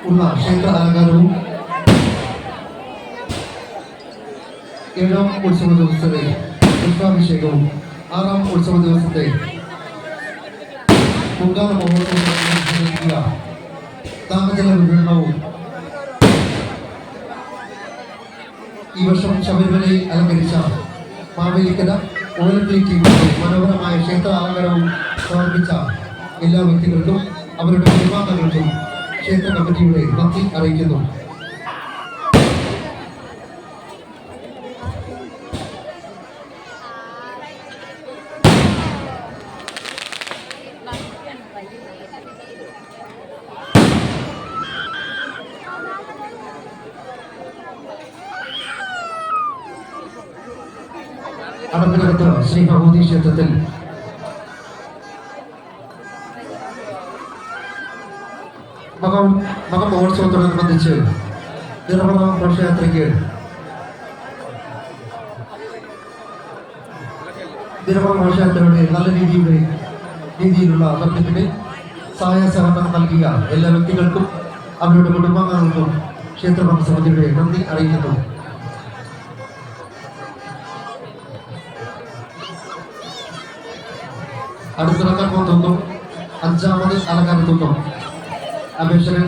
ഉള്ള ക്ഷേത്ര അലങ്കാരവും 7ാം ഉത്സവ ദിവസത്തെ പുഷ്പാഭിഷേകവും 6ാം ഉത്സവ ദിവസത്തെ പൊങ്കാല മഹോത്സവ താമജല വിതരണവും ഈ വർഷം ശബരിമലയെ അലങ്കരിച്ച മാവേലിക്കര ഓലപ്പള്ളി ടീമിന്റെ മനോഹരമായ ക്ഷേത്ര അലങ്കാരവും സമർപ്പിച്ച എല്ലാ വ്യക്തികൾക്കും അവരുടെ നിർമ്മാതാക്കൾക്കും ക്ഷേത്ര കമ്മിറ്റിയുടെ നന്ദി അറിയിക്കുന്നു. അടപ്പിനകത്ത് ശ്രീ ഭഗവതി ക്ഷേത്രത്തിൽ മഹോത്സവത്തോടനുബന്ധിച്ച് നിർമ്മല ഘോഷയാത്രയ്ക്ക് നല്ല രീതിയിലുള്ള നടത്തിപ്പിന് സഹായ സഹകരണം നൽകിയ എല്ലാ വ്യക്തികൾക്കും അവരുടെ കുടുംബാംഗങ്ങൾക്കും ക്ഷേത്ര സമിതിയുടെ നന്ദി അറിയിക്കുന്നു. അടുത്തിറക്കാൻ പോകുന്നു 5ാമത് അലങ്കാരത്തൊന്നും അപേക്ഷകൻ